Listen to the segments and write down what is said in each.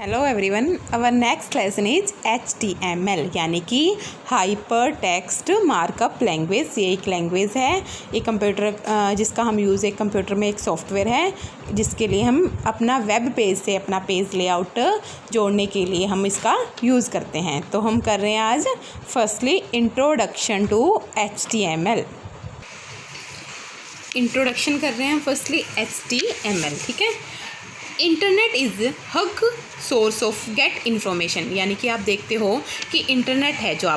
Hello everyone, our next lesson is HTML यानी कि hyper text markup language. ये एक लैंग्वेज है, ये कंप्यूटर जिसका हम यूज़ एक कंप्यूटर में एक सॉफ्टवेयर है जिसके लिए हम अपना वेब पेज से अपना पेज लेआउट जोड़ने के लिए हम इसका यूज़ करते हैं। तो हम कर रहे हैं आज firstly introduction to HTML। Introduction कर रहे हैं फर्स्टली HTML, ठीक है। Internet is huge source of get information, यानी कि आप देखते हो कि इंटरनेट है जो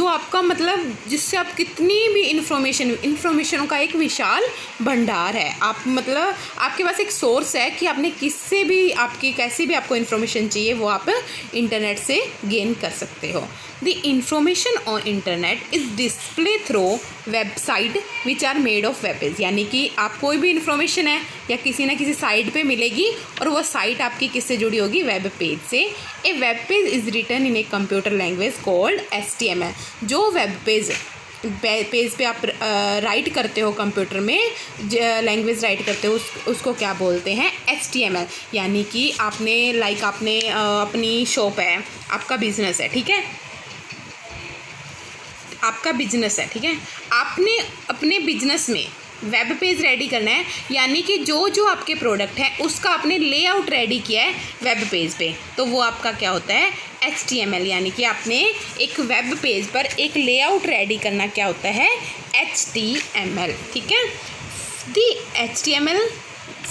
आपका मतलब जिससे आप कितनी भी इन्फॉर्मेशनों का एक विशाल भंडार है। आप मतलब आपके पास एक सोर्स है कि आपने किससे भी कैसी भी आपको इन्फॉर्मेशन चाहिए वो आप इंटरनेट से गेन कर सकते हो। The information on internet is display through website which are made of web page, यानी कि आप कोई भी इन्फॉर्मेशन है या किसी ना किसी साइट पे मिलेगी और वह साइट आपकी किससे जुड़ी होगी, वेब पेज से। A web page is written in a computer language called HTML। जो वेब पेज पे आप राइट करते हो, कंप्यूटर में लैंग्वेज राइट करते हो, उसको क्या बोलते हैं, HTML। यानी कि आपने अपनी शॉप है, आपका बिजनेस है, ठीक है, आपने अपने बिजनेस में वेब पेज रेडी करना है, यानी कि जो आपके प्रोडक्ट है उसका आपने लेआउट रेडी किया है वेब पेज पे, तो वो आपका क्या होता है, HTML। यानी कि आपने एक वेब पेज पर एक लेआउट रेडी करना क्या होता है, HTML, ठीक है। दी HTML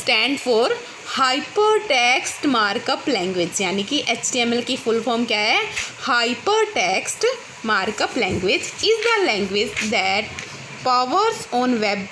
stand for hyper text markup language, यानी कि HTML की फुल फॉर्म क्या है, hyper text markup language is the language that powers on web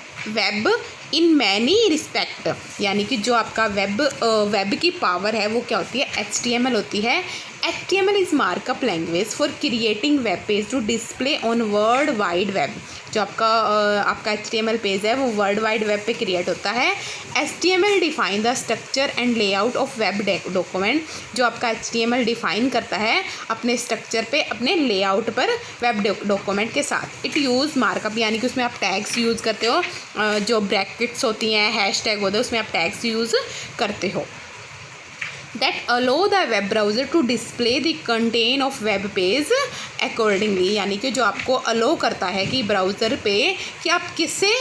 in many respect, यानी कि जो आपका वेब की पावर है वो क्या होती है, HTML होती है। HTML is markup language for creating web page to display on world wide web. जो आपका HTML पेज है वो वर्ल्ड वाइड वेब पे क्रिएट होता है। HTML define the structure and layout of web document. जो आपका HTML डिफाइन करता है अपने स्ट्रक्चर पे, अपने लेआउट पर वेब डॉक्यूमेंट के साथ। इट यूज़ मार्कअप, यानी कि उसमें आप टैग्स यूज़ करते हो, जो ब्रैकेट्स होती हैं, हैशटैग होते हैं, उसमें आप टैग्स यूज़ करते हो। That allow the web browser to display the content of web page accordingly, यानी कि जो आपको अलो करता है कि ब्राउज़र पे कि आप किससे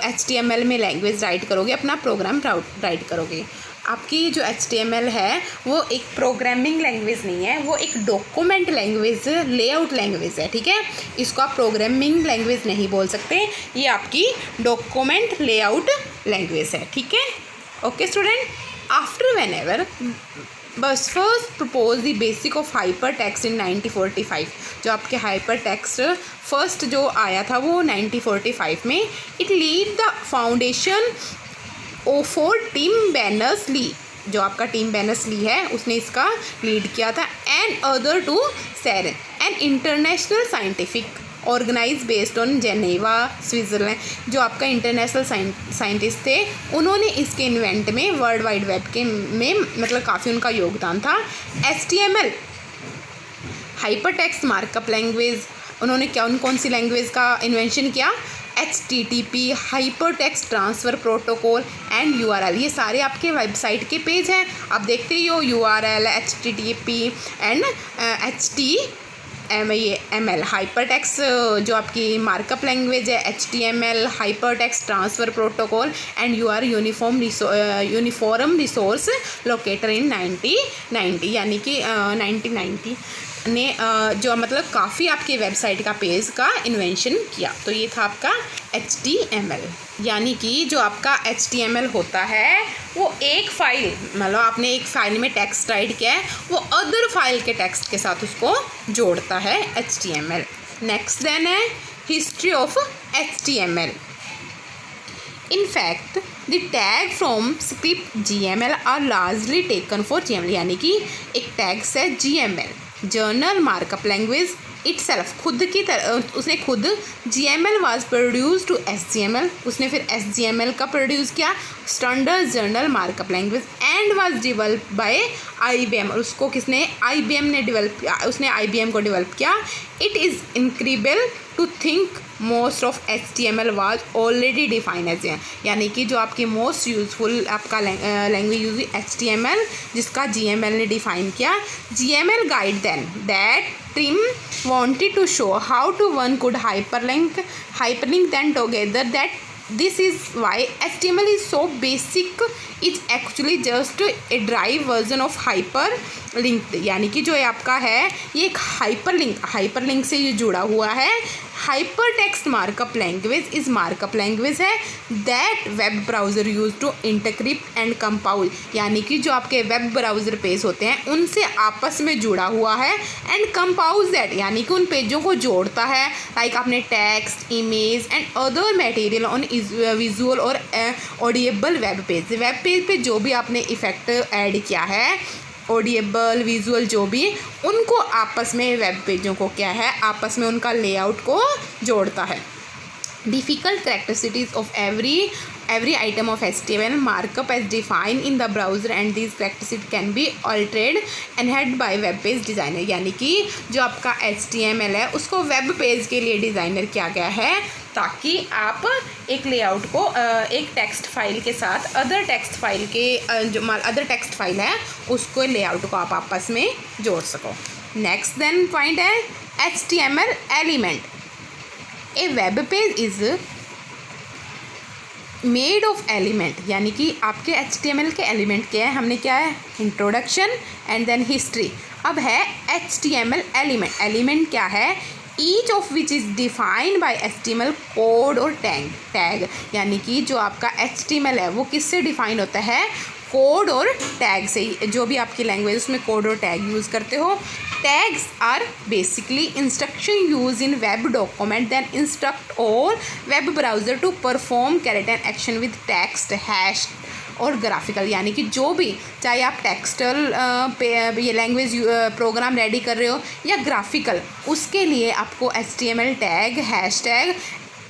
HTML में लैंग्वेज राइट करोगे, अपना प्रोग्राम राइट करोगे। आपकी जो HTML है वो एक प्रोग्रामिंग लैंग्वेज नहीं है, वो एक डॉक्यूमेंट लैंग्वेज, लेआउट लैंग्वेज है, ठीक है। इसको आप प्रोग्रामिंग लैंग्वेज नहीं बोल सकते, ये आपकी डॉक्यूमेंट लेआउट लैंग्वेज है, ठीक है। ओके स्टूडेंट, आफ्टर whenever बस first propose the basic of hyper text in 1945। जो आपके हाइपर टेक्स्ट फर्स्ट जो आया था वो 1945 में। It lead the foundation for Tim Berners Lee. जो आपका टिम बेर्नर्स-ली है उसने इसका लीड किया था। And other to CERN an international scientific organize based on Geneva, Switzerland. जो आपका इंटरनेशनल साइंटिस्ट थे, उन्होंने इसके इन्वेंट में वर्ल्ड वाइड वेब के में मतलब काफ़ी उनका योगदान था। HTML hyper text markup language, उन्होंने कौन सी लैंग्वेज का इन्वेंशन किया, HTTP hyper text transfer protocol and URL। ये सारे आपके वेबसाइट के पेज हैं, आप देखते ही हो, URL, HTTP and HTML। Hyper text जो आपकी मार्कअप लैंग्वेज है, HTML hyper text transfer protocol and URL uniform resource locator in 1990, यानी कि 1990 ने जो मतलब काफ़ी आपके वेबसाइट का पेज का इन्वेंशन किया। तो ये था आपका HTML, यानी कि जो आपका HTML होता है वो एक फाइल, मतलब आपने एक फाइल में टेक्स्ट राइट किया है, वो अदर फाइल के टेक्स्ट के साथ उसको जोड़ता है HTML। नेक्स्ट देन है history of HTML। In fact, the tag from script GML are largely taken for GML, यानी कि एक टैग्स है GML, journal markup language itself खुद की तरह उसने खुद GML was produced to SGML, उसने फिर SGML का प्रोड्यूस किया standard journal markup language and was developed by IBM, और उसको किसने IBM ने डेवलप किया, उसने IBM को डेवलप किया। It is incredible to think most of HTML was already define as, यानी कि जो आपकी मोस्ट यूजफुल आपका लैंग्वेज यूज हुई HTML, जिसका GML ने डिफाइन किया। GML guide then that Trim wanted to show how to one could hyperlink them together, that this is why HTML is so basic, it's actually just a dry version of hyperlink, यानी कि जो ये आपका है ये एक hyperlink से ये जुड़ा हुआ है। Hyper text markup language is markup language है that web browser use to interpret and compose, यानी कि जो आपके वेब ब्राउज़र पेज होते हैं उनसे आपस में जुड़ा हुआ है। एंड कंपाउज दैट, यानी कि उन पेजों को जोड़ता है, लाइक आपने text, image and other material on visual और ऑडिएबल वेब पेज पे जो भी आपने इफेक्ट ऐड किया है, ऑडिएबल विजुअल जो भी, उनको आपस में वेब पेजों को क्या है आपस में उनका लेआउट को जोड़ता है। Difficult characteristics of every item of HTML markup as defined in the browser and these characteristics can be altered and enhanced by web page designer, यानी कि जो आपका HTML है उसको वेब पेज के लिए डिज़ाइनर किया गया है ताकि आप एक लेआउट को एक टेक्स्ट फाइल के साथ अदर टेक्स्ट फाइल है उसको लेआउट को आप आपस में जोड़ सको। नेक्स्ट देन पॉइंट है HTML element. A web page is made of element, यानी कि आपके HTML के एलिमेंट क्या है, हमने क्या है इंट्रोडक्शन एंड देन हिस्ट्री। अब है HTML एलिमेंट क्या है, each of which is defined by HTML code और टैग, यानी कि जो आपका HTML है वो किससे डिफाइन होता है, कोड और टैग से ही। जो भी आपकी लैंग्वेज उसमें कोड और टैग यूज़ करते हो। Tags are basically instruction use in web document than instruct our web browser to perform character action with text, hash or graphical, यानी कि जो भी चाहे आप टेक्सटल ये लैंग्वेज प्रोग्राम रेडी कर रहे हो या ग्राफिकल, उसके लिए आपको HTML टैग, हैश टैग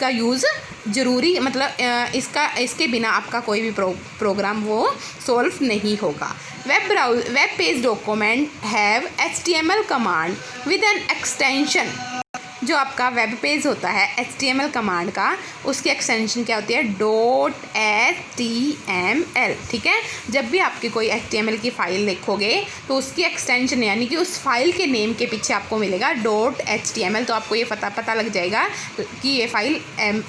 का यूज़ ज़रूरी, मतलब इसके बिना आपका कोई भी प्रोग्राम वो सॉल्व नहीं होगा। Web page document have HTML command with an extension. जो आपका वेब पेज होता है HTML कमांड का, उसकी एक्सटेंशन क्या होती है, .html, ठीक है। जब भी आपकी कोई HTML की फ़ाइल लिखोगे तो उसकी एक्सटेंशन यानी कि उस फाइल के नेम के पीछे आपको मिलेगा .html, तो आपको ये पता लग जाएगा कि ये फ़ाइल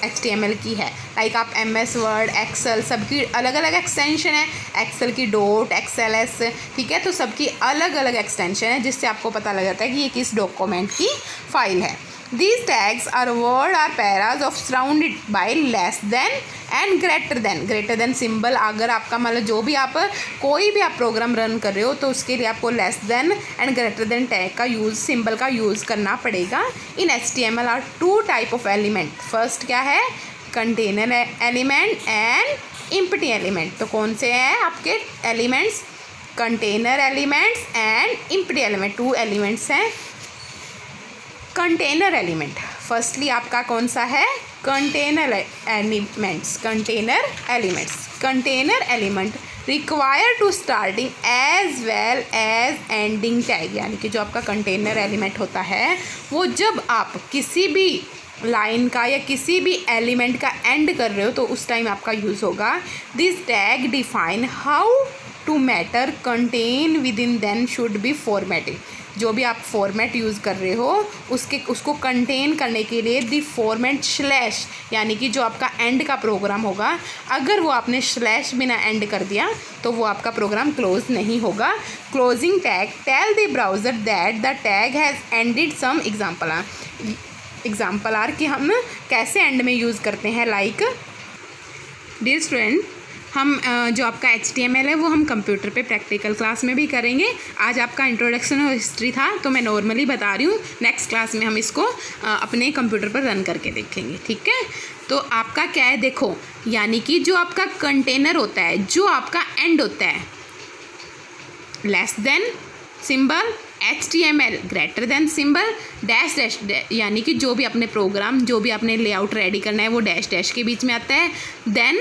HTML की है। लाइक आप MS वर्ड, एक्सेल, सबकी अलग अलग एक्सटेंशन है, एक्सेल की .xls, ठीक है, तो सबकी अलग अलग एक्सटेंशन है जिससे आपको पता लग जाता है कि ये किस डॉक्यूमेंट की फ़ाइल है। These tags are word or paras of surrounded by less than and greater than symbol। अगर आपका मतलब जो भी आप कोई भी आप प्रोग्राम रन कर रहे हो तो उसके लिए आपको less than and greater than tag का यूज़, सिंबल का यूज़ करना पड़ेगा। In HTML are two type of element. First क्या है, container element and empty element. तो कौन से हैं आपके एलिमेंट्स, container elements and empty element, two elements हैं। कंटेनर एलिमेंट फर्स्टली आपका कौन सा है, container element require to starting as well as ending tag, यानी कि जो आपका कंटेनर एलिमेंट होता है वो जब आप किसी भी लाइन का या किसी भी एलिमेंट का एंड कर रहे हो तो उस टाइम आपका यूज़ होगा। This tag define how to matter content within then should be formatted. जो भी आप फॉर्मेट यूज़ कर रहे हो उसको कंटेन करने के लिए दी फॉर्मेट स्लैश, यानी कि जो आपका एंड का प्रोग्राम होगा अगर वो आपने स्लैश बिना एंड कर दिया तो वो आपका प्रोग्राम क्लोज नहीं होगा। Closing tag tell the browser that the tag has ended some example are कि हम कैसे एंड में यूज़ करते हैं। लाइक डियर स्टूडेंट, हम जो आपका HTML है वो हम कंप्यूटर पे प्रैक्टिकल क्लास में भी करेंगे। आज आपका इंट्रोडक्शन और हिस्ट्री था तो मैं नॉर्मली बता रही हूँ, नेक्स्ट क्लास में हम इसको अपने कंप्यूटर पर रन करके देखेंगे, ठीक है। तो आपका क्या है देखो, यानी कि जो आपका कंटेनर होता है, जो आपका एंड होता है, less than symbol HTML greater than symbol dash dash यानी कि जो भी अपने प्रोग्राम जो भी आपने लेआउट रेडी करना है वो डैश डैश के बीच में आता है। Then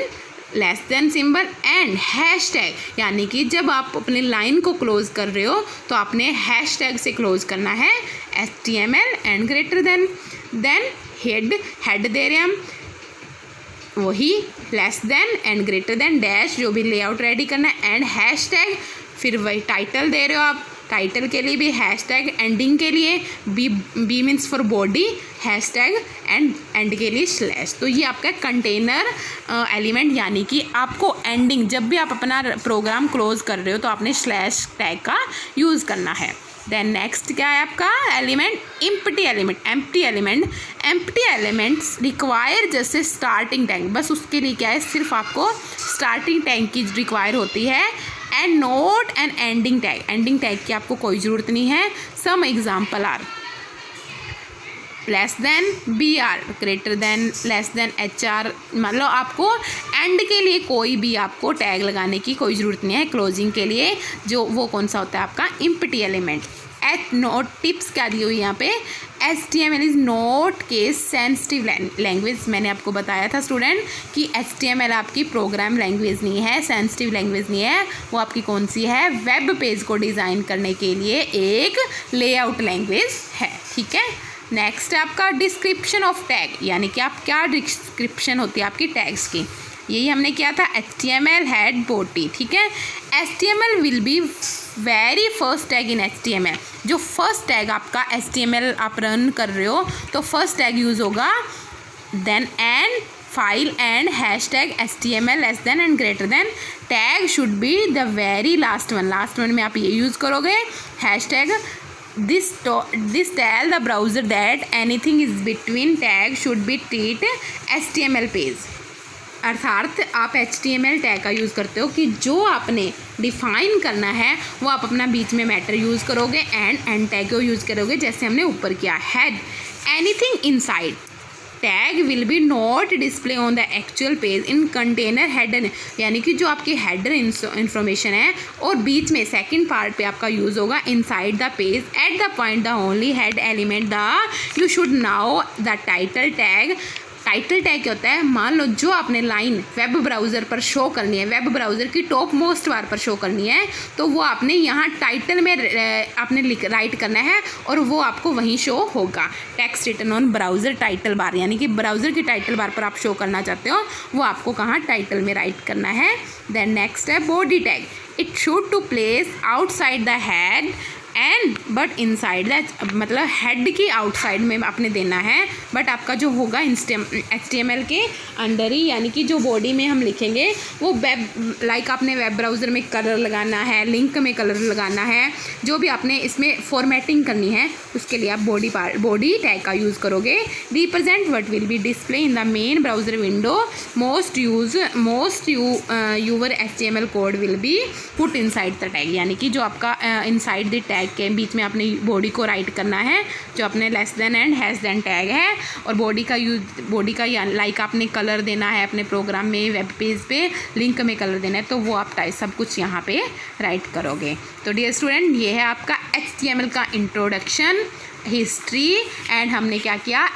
less then symbol and hashtag यानी कि जब आप अपनी लाइन को क्लोज कर रहे हो तो आपने हैशटैग से क्लोज करना है HTML and greater than. Then head दे रहे हम वही less than and greater than dash जो भी लेआउट रेडी करना है एंड हैशटैग। फिर वही टाइटल दे रहे हो आप, टाइटल के लिए भी हैशटैग, एंडिंग के लिए B means for body hashtag end के लिए स्लैश। तो ये आपका कंटेनर एलिमेंट यानी कि आपको एंडिंग जब भी आप अपना प्रोग्राम क्लोज कर रहे हो तो आपने स्लैश टैग का यूज़ करना है। देन नेक्स्ट क्या है आपका एलिमेंट एम्प्टी एलिमेंट्स रिक्वायर जैसे स्टार्टिंग टैग, बस उसके लिए क्या है सिर्फ आपको स्टार्टिंग टैग की रिक्वायर होती है and not an ending tag की आपको कोई ज़रूरत नहीं है। Some example are less than BR greater than less than HR। मतलब आपको एंड के लिए कोई भी आपको टैग लगाने की कोई ज़रूरत नहीं है। क्लोजिंग के लिए जो वो कौन सा होता है आपका एम्प्टी एलिमेंट। नोट टिप्स क्या दी हुई यहाँ पे, HTML is note case sensitive language. मैंने आपको बताया था स्टूडेंट कि HTML आपकी प्रोग्राम लैंग्वेज नहीं है, सेंसिटिव लैंग्वेज नहीं है, वो आपकी कौन सी है, वेब पेज को डिज़ाइन करने के लिए एक लेआउट लैंग्वेज है। ठीक है। नेक्स्ट है आपका डिस्क्रिप्शन ऑफ टैग यानी कि आप क्या डिस्क्रिप्शन होती है आपकी टैग्स की, यही हमने किया था HTML हेड बॉडी। ठीक है। HTML will be very first tag in HTML। जो फर्स्ट टैग आपका HTML आप रन कर रहे हो तो फर्स्ट टैग यूज़ होगा। Then end file and hashtag HTML less than and greater than tag should be the very last one में आप ये यूज़ करोगे hashtag. This tell the browser that anything is between tag should be treat HTML page. अर्थात आप HTML tag का use करते हो कि जो आपने डिफ़ाइन करना है वो आप अपना बीच में मैटर यूज़ करोगे एंड टैग को यूज़ करोगे जैसे हमने ऊपर किया। Head anything inside tag will be not display on the actual page in container header यानी कि जो आपकी हेडर इंफॉर्मेशन है और बीच में सेकंड पार्ट पे आपका यूज़ होगा inside the page at the point the only head element the you should now the title tag क्या होता है, मान लो जो आपने लाइन वेब ब्राउज़र पर शो करनी है, वेब ब्राउज़र की टॉप मोस्ट बार पर शो करनी है तो वो आपने यहाँ टाइटल में आपने राइट करना है और वो आपको वहीं शो होगा। Text written on browser title bar यानी कि ब्राउज़र की टाइटल बार पर आप शो करना चाहते हो वो आपको कहाँ टाइटल में राइट करना है। देन नेक्स्ट है body tag, it should to place outside the head and but inside that, मतलब हेड की आउटसाइड में आपने देना है बट आपका जो होगा HTML के अंदर ही यानी कि जो बॉडी में हम लिखेंगे वो वेब लाइक आपने वेब ब्राउज़र में कलर लगाना है, लिंक में कलर लगाना है, जो भी आपने इसमें फॉर्मेटिंग करनी है उसके लिए आप बॉडी टैग का यूज़ करोगे। Represent what will be display in the main browser window most your HTML code will be put inside the tag यानी कि जो आपका इनसाइड द टैग के बीच में अपनी बॉडी को राइट करना है जो अपने less than and hash then tag है और बॉडी का लाइक आपने कलर देना है अपने प्रोग्राम में वेब पेज पे लिंक में कलर देना है तो वो आप सब कुछ यहाँ पे राइट करोगे। तो डियर स्टूडेंट ये है आपका HTML का इंट्रोडक्शन, हिस्ट्री एंड हमने क्या किया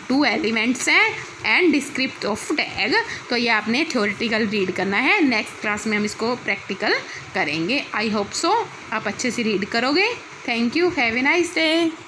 टू एलिमेंट्स हैं एंड डिस्क्रिप्ट ऑफ टैग। तो ये आपने थ्योरेटिकल रीड करना है, नेक्स्ट क्लास में हम इसको प्रैक्टिकल करेंगे। आई होप सो आप अच्छे से रीड करोगे। Thank you, have a nice day.